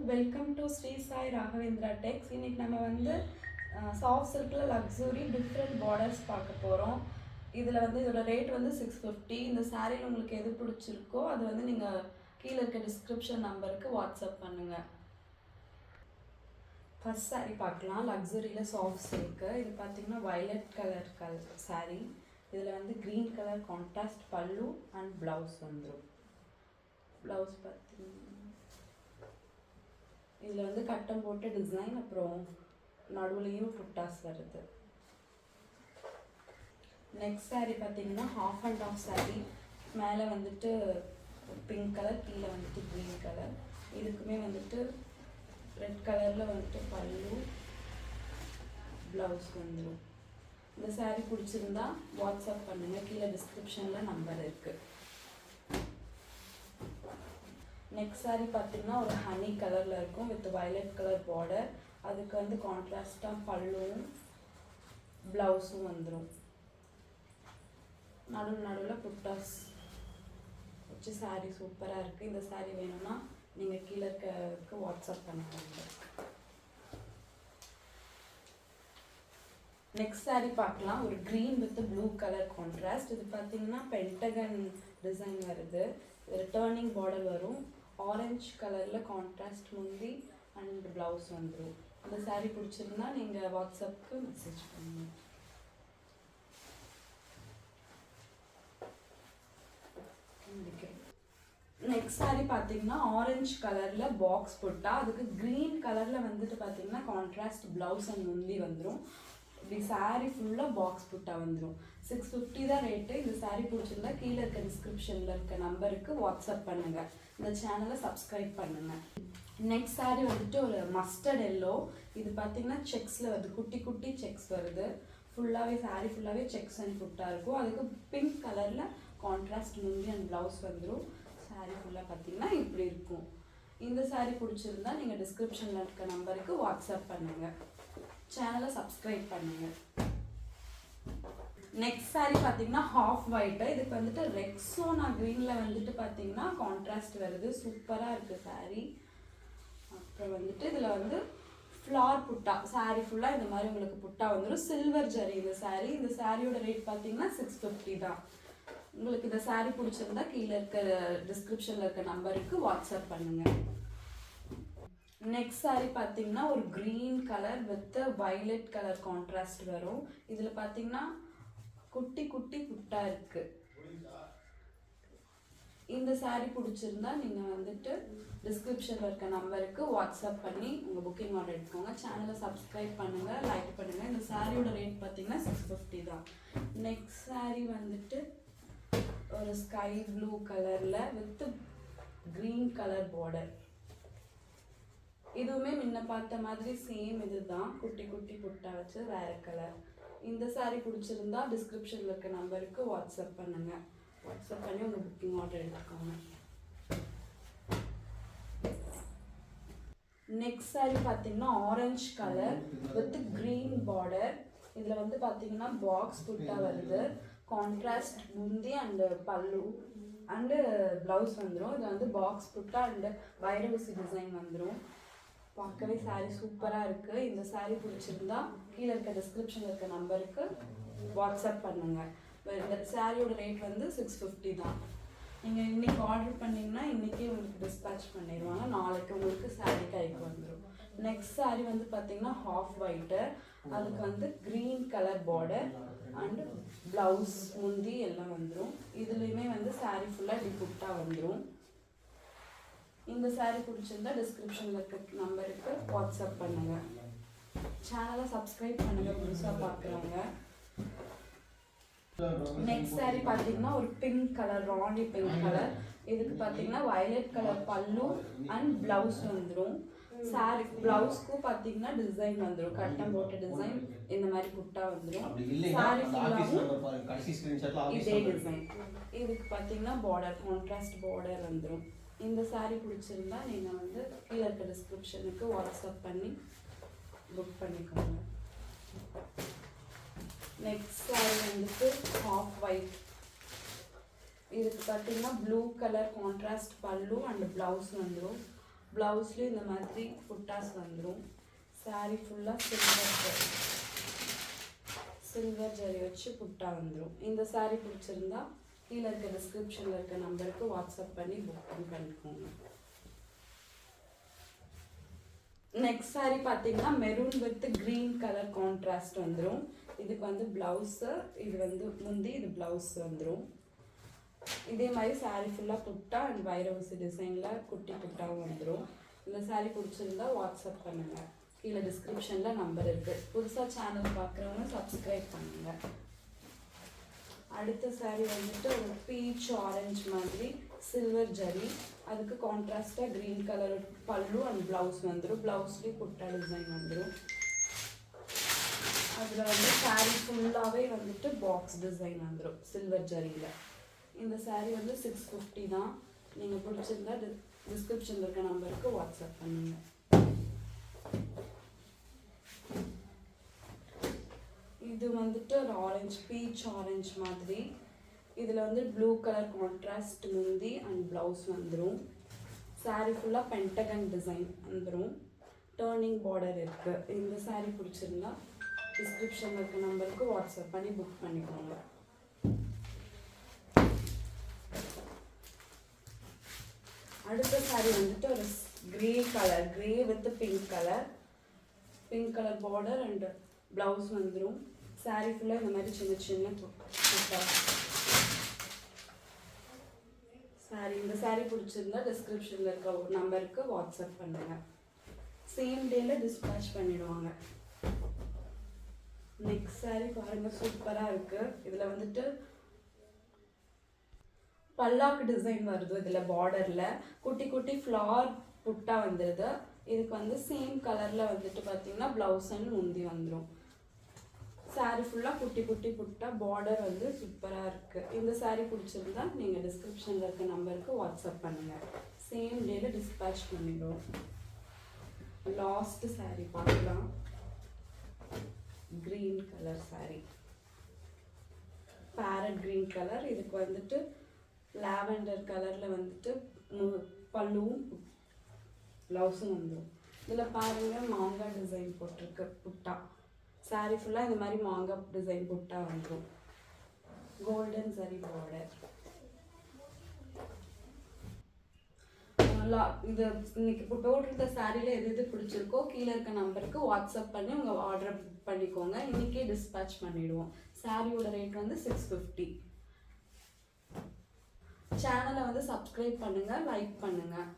Welcome to Sri Sai Raghavendra டெக்ஸ். இன்னைக்கு நம்ம வந்து சாஃப்ட் சில்கில் லக்ஸுரி டிஃப்ரெண்ட் பார்டர்ஸ் பார்க்க போகிறோம். இதில் வந்து இதோட ரேட் வந்து 650. இந்த சாரியில் உங்களுக்கு எது பிடிச்சிருக்கோ அது வந்து நீங்கள் கீழே இருக்க டிஸ்கிரிப்ஷன் நம்பருக்கு வாட்ஸ்அப் பண்ணுங்கள். ஃபர்ஸ்ட் சாரீ பார்க்கலாம். லக்ஸுரியில் சாஃப்ட் சில்க்கு. இது பார்த்தீங்கன்னா வயலட் கலர் சாரீ. இதில் வந்து க்ரீன் கலர் கான்ட்ராஸ்ட் பல்லு அண்ட் ப்ளவுஸ் வந்துடும். ப்ளவுஸ் பார்த்தீங்கன்னா இதில் வந்து கட்டம் போட்ட டிசைன், அப்புறம் நடுவுலையும் புட்டாஸ் வருது. நெக்ஸ்ட் சாரீ பார்த்தீங்கன்னா ஹாஃப் அண்ட் ஆஃப் சாரீ. மேலே வந்துட்டு பிங்க் கலர், கீழே வந்துட்டு க்ரீன் கலர். இதுக்குமே வந்துட்டு ரெட் கலரில் வந்துட்டு பல்லு, ப்ளவுஸ் வந்துடும். இந்த சாரீ பிடிச்சிருந்தா வாட்ஸ்அப் பண்ணுங்கள், கீழே டிஸ்கிரிப்ஷனில் நம்பர் இருக்குது. நெக்ஸ்ட் சாரீ பார்த்தீங்கன்னா ஒரு ஹனி கலரில் இருக்கும் வித் வயலட் கலர் பார்டர். அதுக்கு வந்து கான்ட்ராஸ்டாக பல்லுவும் ப்ளவுஸும் வந்துடும். நடுவில் புட்டாஸ் வச்சு சாரீ சூப்பராக இருக்குது. இந்த சாரீ வேணும்னா நீங்கள் கீழே இருக்க வாட்ஸ்அப் பண்ணுவாங்க. நெக்ஸ்ட் சாரீ பார்க்கலாம். ஒரு green with blue colour contrast. இது பார்த்தீங்கன்னா பென்டகன் டிசைன் வருது. ஒரு டர்னிங் பார்டர் வரும். ஆரஞ்சு கலரில் கான்ட்ராஸ்ட் முந்தி அண்ட் ப்ளவுஸ் வந்துடும். அந்த சாரீ பிடிச்சிருந்தா நீங்கள் வாட்ஸ்அப்புக்கு மெசேஜ் பண்ணுங்கள். நெக்ஸ்ட் சாரீ பார்த்தீங்கன்னா ஆரஞ்சு கலரில் பாக்ஸ் புட்டா. அதுக்கு க்ரீன் கலரில் வந்துட்டு பார்த்தீங்கன்னா கான்ட்ராஸ்ட் ப்ளவுஸ் அண்ட் முந்தி வந்துடும். இப்படி சாரீ ஃபுல்லாக பாக்ஸ் புட்டா வந்துடும். 650 தான் ரேட்டு. இந்த சாரீ பிடிச்சிருந்தா கீழே இருக்க டிஸ்கிரிப்ஷனில் இருக்க நம்பருக்கு வாட்ஸ்அப் பண்ணுங்கள். இந்த சேனலை சப்ஸ்கிரைப் பண்ணுங்கள். நெக்ஸ்ட் சாரீ வந்துட்டு ஒரு மஸ்டர்ட் எல்லோ. இது பார்த்தீங்கன்னா செக்ஸில் வருது, குட்டி குட்டி செக்ஸ் வருது. ஃபுல்லாகவே சாரீ ஃபுல்லாகவே செக்ஸ் அண்ட் புட்டா இருக்கும். அதுக்கு பிங்க் கலரில் கான்ட்ராஸ்ட் முந்தி அண்ட் ப்ளவுஸ் வந்துடும். சாரீ ஃபுல்லாக பார்த்தீங்கன்னா இப்படி இருக்கும். இந்த சாரீ பிடிச்சிருந்தா நீங்கள் டிஸ்கிரிப்ஷனில் இருக்க நம்பருக்கு வாட்ஸ்அப் பண்ணுங்கள். சேனலை சப்ஸ்கிரைப் பண்ணுங்கள். நெக்ஸ்ட் சாரீ பார்த்தீங்கன்னா ஹாஃப் ஒயிட்டு. இதுக்கு வந்துட்டு ரெக்ஸோனா க்ரீனில் வந்துட்டு பார்த்தீங்கன்னா கான்ட்ராஸ்ட் வருது. சூப்பராக இருக்குது சாரீ. அப்புறம் வந்துட்டு இதில் வந்து ஃப்ளார் புட்டா. சாரீ ஃபுல்லாக இந்த மாதிரி உங்களுக்கு புட்டா வந்துடும். சில்வர் ஜரி இந்த சாரீ. இந்த சாரியோட ரேட் பார்த்தீங்கன்னா 650 தான். உங்களுக்கு இந்த சாரீ பிடிச்சிருந்தா கீழே இருக்க டிஸ்கிரிப்ஷனில் இருக்க நம்பருக்கு வாட்ஸ்அப் பண்ணுங்கள். நெக்ஸ்ட் சாரீ பார்த்தீங்கன்னா ஒரு green colour with violet colour contrast வரும். இதில் பார்த்தீங்கன்னா குட்டி குட்டி புட்டா இருக்கு. இந்த சாரீ பிடிச்சிருந்தா நீங்கள் வந்துட்டு டிஸ்கிரிப்ஷனில் இருக்க நம்பருக்கு வாட்ஸ்அப் பண்ணி உங்கள் புக்கிங் ஆர்டர் எடுத்துக்கோங்க. சேனலை சப்ஸ்கிரைப் பண்ணுங்கள், லைக் பண்ணுங்கள். இந்த சாரியோட ரேட் பார்த்தீங்கன்னா 650 தான். நெக்ஸ்ட் சாரீ வந்துட்டு ஒரு ஸ்கை ப்ளூ கலரில் வித் க்ரீன் கலர் பார்டர். இதுவுமே முன்ன பார்த்த மாதிரி சேம் இதுதான், குட்டி குட்டி புட்டா வச்சு வேற கலர். இந்த சாரீ பிடிச்சிருந்தா டிஸ்கிரிப்ஷனில் இருக்க நம்பருக்கு வாட்ஸ்அப் பண்ணுங்கள். வாட்ஸ்அப் பண்ணி உங்கள் புக்கிங் ஆர்டர் எடுத்துக்கோங்க. நெக்ஸ்ட் சாரீ பார்த்தீங்கன்னா orange colour with green border. இதில் வந்து பார்த்தீங்கன்னா பாக்ஸ் புட்டா வருது. கான்ட்ராஸ்ட் முந்தி அண்டு பல்லு அண்டு ப்ளவுஸ் வந்துடும். இது வந்து பாக்ஸ் புட்டா அண்டு வைரவசி டிசைன் வந்துடும். பார்க்கவே சாரீ சூப்பராக இருக்குது. இந்த சாரீ பிடிச்சிருந்தா கீழே இருக்க டிஸ்கிரிப்ஷனில் இருக்க நம்பருக்கு வாட்ஸ்அப் பண்ணுங்கள். இந்த சாரியோட ரேட் வந்து 650 தான். நீங்கள் இன்றைக்கி ஆர்டர் பண்ணிங்கன்னா இன்றைக்கே உங்களுக்கு டிஸ்பேச் பண்ணிடுவாங்க. நாளைக்கு உங்களுக்கு சாரீ கைக்கு வந்துடும். நெக்ஸ்ட் சாரீ வந்து பார்த்தீங்கன்னா ஹாஃப் ஒயிட்டு. அதுக்கு வந்து green colour border and blouse முந்தி எல்லாம் வந்துடும். இதுலேயுமே வந்து சாரீ ஃபுல்லாக இப்படி புட்டா வந்துடும். இந்த சாரீ பிடிச்சிருந்தா டிஸ்கிரிப்ஷனில் இருக்க நம்பருக்கு வாட்ஸ்அப் பண்ணுங்கள். சேனலை சப்ஸ்கிரைப் பண்ணுங்கள் புதுசாக பார்க்குறவங்க. நெக்ஸ்ட் சாரீ பார்த்தீங்கன்னா ஒரு பிங்க் கலர், ராணி பிங்க் கலர். இதுக்கு பார்த்தீங்கன்னா வயலட் கலர் பல்லு அண்ட் ப்ளவுஸ் வந்துடும். சாரீ ப்ளவுஸ்க்கும் பார்த்தீங்கன்னா டிசைன் வந்துடும், கட்டம் போட்ட டிசைன். இந்த மாதிரி புட்டா வந்துடும். சாரீ ஃபுல்லாகவும் இதே டிசைன். இதுக்கு பார்த்தீங்கன்னா பார்டர், கான்ட்ராஸ்ட் பார்டர் வந்துடும். இந்த சாரீ பிடிச்சிருந்தா நீங்கள் வந்து கீழே இருக்க டிஸ்கிரிப்ஷனுக்கு வாட்ஸ்அப் பண்ணி புக் பண்ணிக்கோங்க. நெக்ஸ்ட் சாரீ வந்துட்டு ஹாஃப் ஒயிட். இதுக்கு பார்த்தீங்கன்னா ப்ளூ கலர் கான்ட்ராஸ்ட் பல்லு அண்ட் ப்ளவுஸ் வந்துடும். ப்ளவுஸ்லேயும் இந்த மாதிரி புட்டாஸ் வந்துடும். சாரீ ஃபுல்லாக சில்வர் ஜரி வச்சு புட்டா வந்துடும். இந்த சாரீ பிடிச்சிருந்தா கீழே இருக்க டிஸ்கிரிப்ஷனில் இருக்க நம்பருக்கு வாட்ஸ்அப் பண்ணி புக் பண்ணிக்கோங்க. நெக்ஸ்ட் சாரீ பார்த்தீங்கன்னா maroon with green colour contrast வந்துடும். இதுக்கு வந்து ப்ளவுஸு, இது வந்து முந்தி, இது ப்ளவுஸ் வந்துடும். இதே மாதிரி சாரீ ஃபுல்லாக புட்டா அண்ட் வைரவசி டிசைனில் குட்டி புட்டாவும் வந்துடும். இந்த சாரீ பிடிச்சிருந்தா வாட்ஸ்அப் பண்ணுங்கள். கீழே டிஸ்கிரிப்ஷனில் நம்பர் இருக்குது. புதுசாக சேனல் பார்க்குறவங்க சப்ஸ்கிரைப் பண்ணுங்கள். அடுத்த சாரீ வந்துட்டு ஒரு பீச் ஆரஞ்சு மாதிரி சில்வர் ஜரி, அதுக்கு கான்ட்ராஸ்டாக க்ரீன் கலர் பல்லு அண்ட் ப்ளவுஸ் வந்துடும். ப்ளவுஸ்லேயும் புட்டா டிசைன் வந்துடும். அதில் வந்து சாரீ ஃபுல்லாகவே வந்துட்டு பாக்ஸ் டிசைன் வந்துடும் சில்வர் ஜரியில். இந்த சாரீ வந்து 650 தான். நீங்கள் பிடிச்சிருந்தா டிஸ்கிரிப்ஷனில் இருக்க நம்பருக்கு வாட்ஸ்அப் பண்ணுங்கள். இது வந்துட்டு ஒரு ஆரஞ்சு, பீச் ஆரஞ்சு மாதிரி. இதில் வந்து ப்ளூ கலர் கான்ட்ராஸ்ட் முந்தி அண்ட் ப்ளவுஸ் வந்துடும். சாரீ ஃபுல்லாக பென்டகன் டிசைன் வந்துடும். டர்னிங் பார்டர் இருக்குது. இந்த சாரீ பிடிச்சிருந்தா டிஸ்கிரிப்ஷனில் இருக்க நம்பருக்கு வாட்ஸ்அப் பண்ணி புக் பண்ணிக்கோங்க. அடுத்த சாரீ வந்துட்டு ஒரு grey colour, grey with pink colour border and blouse வந்துடும். சாரீ ஃபுல்லாக இந்த மாதிரி சின்ன சின்ன புட்டா சாரீ. இந்த சாரீ பிடிச்சிருந்தா டிஸ்கிரிப்ஷனில் இருக்க நம்பருக்கு வாட்ஸ்அப் பண்ணுங்கள். சேம் டேயில் டிஸ்பேச் பண்ணிடுவாங்க. நெக்ஸ்ட் சாரீ பாருங்கள், சூப்பராக இருக்குது. இதில் வந்துட்டு பல்லாக்கு டிசைன் வருது. இதில் பார்டரில் குட்டி குட்டி ஃப்ளார் புட்டா வந்துடுது. இதுக்கு வந்து சேம் கலரில் வந்துட்டு பார்த்தீங்கன்னா ப்ளவுஸ் அண்ட் முந்தி வந்துடும். சாரீ ஃபுல்லாக குட்டி குட்டி புட்டா, பார்டர் வந்து சூப்பராக இருக்குது. இந்த சாரீ பிடிச்சிருந்தா நீங்கள் டிஸ்கிரிப்ஷனில் இருக்க நம்பருக்கு வாட்ஸ்அப் பண்ணுங்கள். சேம் டேயில் டிஸ்பேச் பண்ணிடுவோம். லாஸ்ட் சாரீ பார்க்கலாம். Green colour sari, farad green colour. இதுக்கு வந்துட்டு லாவெண்டர் கலரில் வந்துட்டு பல்லுவும் ப்ளவுஸும் வந்துடும். இதில் பாருங்கள் மாங்காய் டிசைன் போட்டிருக்கு புட்டா. சாரீ ஃபுல்லாக இந்த மாதிரி மாங்காய் டிசைன் புட்டா வந்துடும். கோல்டன் சரி பார்டர். இது இன்னைக்கு இப்போ போட்டிருந்த சாரியில் எது பிடிச்சிருக்கோ கீழே இருக்க நம்பருக்கு வாட்ஸ்அப் பண்ணி உங்கள் ஆர்டர் புக் பண்ணிக்கோங்க. இன்றைக்கே டிஸ்பேச் பண்ணிவிடுவோம். சாரியோட ரேட் வந்து 650. சேனலை வந்து சப்ஸ்கிரைப் பண்ணுங்கள், லைக் பண்ணுங்கள்.